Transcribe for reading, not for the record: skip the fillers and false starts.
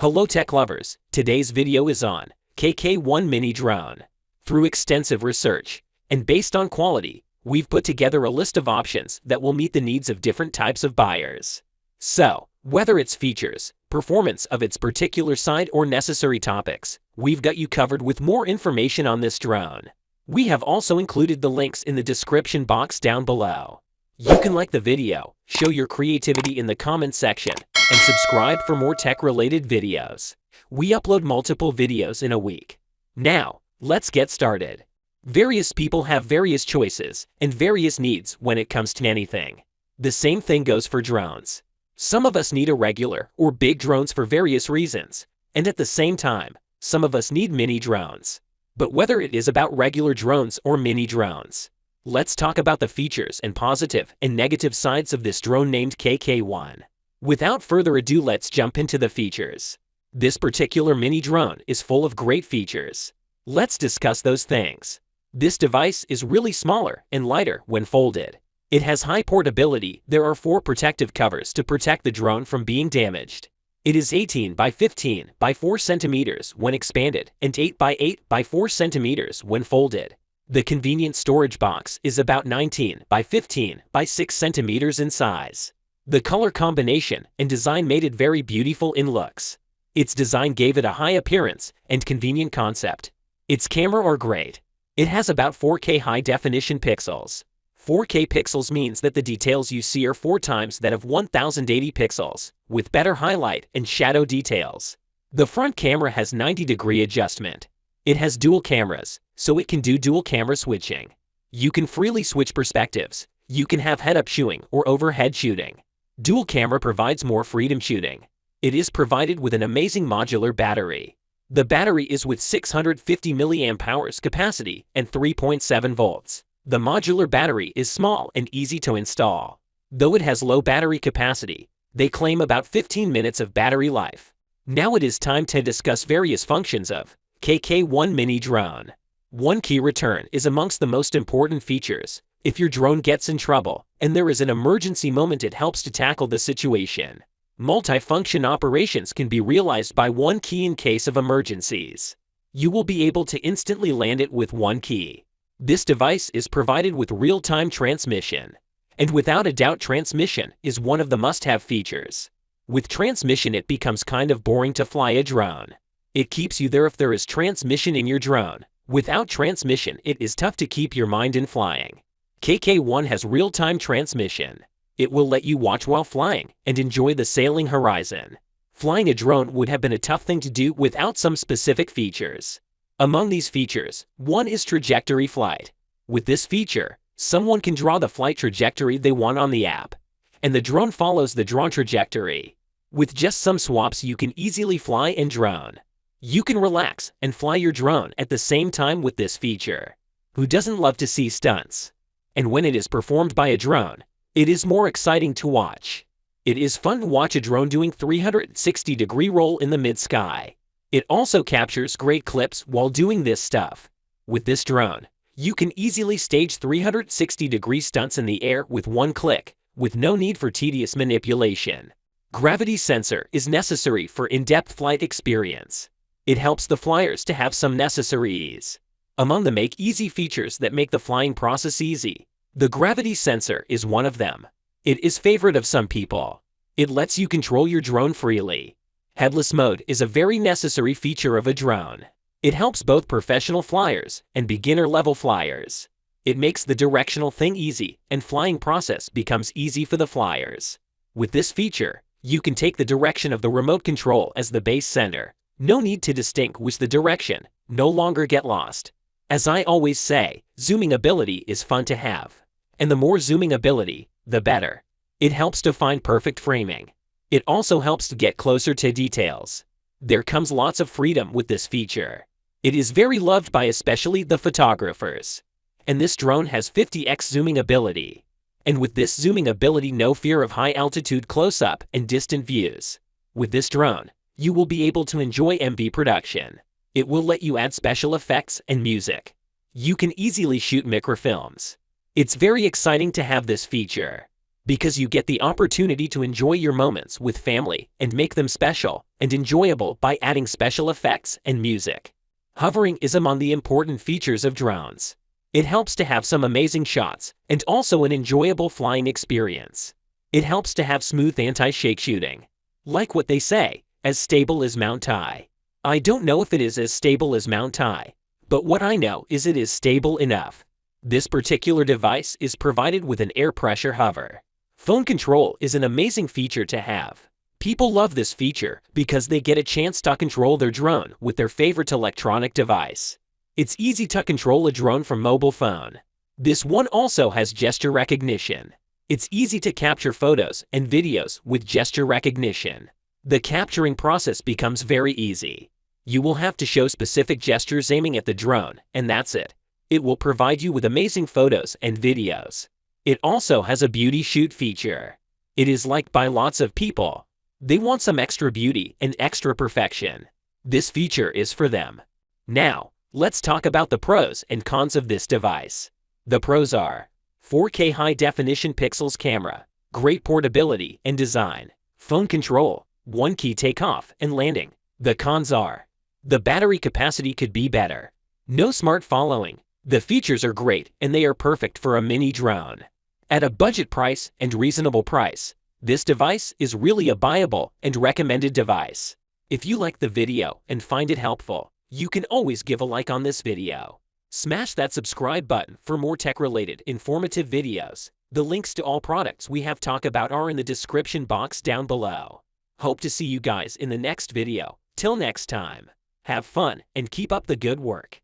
Hello tech lovers, today's video is on KK1 Mini Drone. Through extensive research and based on quality, we've put together a list of options that will meet the needs of different types of buyers. So, whether it's features, performance of its particular side or necessary topics, we've got you covered with more information on this drone. We have also included the links in the description box down below. You can like the video, show your creativity in the comment section, and subscribe for more tech-related videos. We upload multiple videos in a week. Now, let's get started. Various people have various choices and various needs when it comes to anything. The same thing goes for drones. Some of us need irregular or big drones for various reasons, and at the same time, some of us need mini drones. But whether it is about regular drones or mini drones, let's talk about the features and positive and negative sides of this drone named KK1. Without further ado, let's jump into the features. This particular mini drone is full of great features. Let's discuss those things. This device is really smaller and lighter when folded. It has high portability. There are 4 protective covers to protect the drone from being damaged. It is 18 by 15 by 4 centimeters when expanded and 8 by 8 by 4 centimeters when folded. The convenient storage box is about 19 by 15 by 6 centimeters in size. The color combination and design made it very beautiful in looks. Its design gave it a high appearance and convenient concept. Its camera are great. It has about 4K high-definition pixels. 4K pixels means that the details you see are 4 times that of 1080 pixels, with better highlight and shadow details. The front camera has 90-degree adjustment. It has dual cameras, so it can do dual camera switching. You can freely switch perspectives. You can have head-up shooting or overhead shooting. Dual camera provides more freedom shooting. It is provided with an amazing modular battery. The battery is with 650 mAh capacity and 3.7 volts. The modular battery is small and easy to install. Though it has low battery capacity, they claim about 15 minutes of battery life. Now it is time to discuss various functions of KK1 Mini Drone. One key return is amongst the most important features. If your drone gets in trouble and there is an emergency moment, it helps to tackle the situation. Multifunction operations can be realized by one key in case of emergencies. You will be able to instantly land it with one key. This device is provided with real-time transmission. And without a doubt, transmission is one of the must-have features. With transmission, it becomes kind of boring to fly a drone. It keeps you there if there is transmission in your drone. Without transmission, it is tough to keep your mind in flying. KK1 has real-time transmission. It will let you watch while flying and enjoy the sailing horizon. Flying a drone would have been a tough thing to do without some specific features. Among these features, one is trajectory flight. With this feature, someone can draw the flight trajectory they want on the app, and the drone follows the drawn trajectory. With just some swaps, you can easily fly and drone. You can relax and fly your drone at the same time with this feature. Who doesn't love to see stunts? And when it is performed by a drone, it is more exciting to watch. It is fun to watch a drone doing 360-degree roll in the mid-sky. It also captures great clips while doing this stuff. With this drone, you can easily stage 360-degree stunts in the air with one click, with no need for tedious manipulation. Gravity sensor is necessary for in-depth flight experience. It helps the flyers to have some necessary ease. Among the make-easy features that make the flying process easy, the gravity sensor is one of them. It is favorite of some people. It lets you control your drone freely. Headless mode is a very necessary feature of a drone. It helps both professional flyers and beginner-level flyers. It makes the directional thing easy, and flying process becomes easy for the flyers. With this feature, you can take the direction of the remote control as the base center. No need to distinguish the direction, no longer get lost. As I always say, zooming ability is fun to have. And the more zooming ability, the better. It helps to find perfect framing. It also helps to get closer to details. There comes lots of freedom with this feature. It is very loved by especially the photographers. And this drone has 50x zooming ability. And with this zooming ability, no fear of high altitude close-up and distant views. With this drone, you will be able to enjoy MV production. It will let you add special effects and music. You can easily shoot microfilms. It's very exciting to have this feature. because you get the opportunity to enjoy your moments with family and make them special and enjoyable by adding special effects and music. Hovering is among the important features of drones. It helps to have some amazing shots and also an enjoyable flying experience. It helps to have smooth anti-shake shooting. Like what they say, as stable as Mount Tai. I don't know if it is as stable as Mount Tai, but what I know is it is stable enough. This particular device is provided with an air pressure hover. Phone control is an amazing feature to have. People love this feature because they get a chance to control their drone with their favorite electronic device. It's easy to control a drone from mobile phone. This one also has gesture recognition. It's easy to capture photos and videos with gesture recognition. The capturing process becomes very easy. You will have to show specific gestures aiming at the drone, and that's it. It will provide you with amazing photos and videos. It also has a beauty shoot feature. It is liked by lots of people. They want some extra beauty and extra perfection. This feature is for them. Now, let's talk about the pros and cons of this device. The pros are 4K high-definition pixels camera, great portability and design, phone control, one-key takeoff and landing. The cons are the battery capacity could be better, no smart following. The features are great and they are perfect for a mini drone. At a budget price and reasonable price, this device is really a buyable and recommended device. If you like the video and find it helpful, you can always give a like on this video. Smash that subscribe button for more tech-related informative videos. The links to all products we have talked about are in the description box down below. Hope to see you guys in the next video. Till next time, have fun and keep up the good work.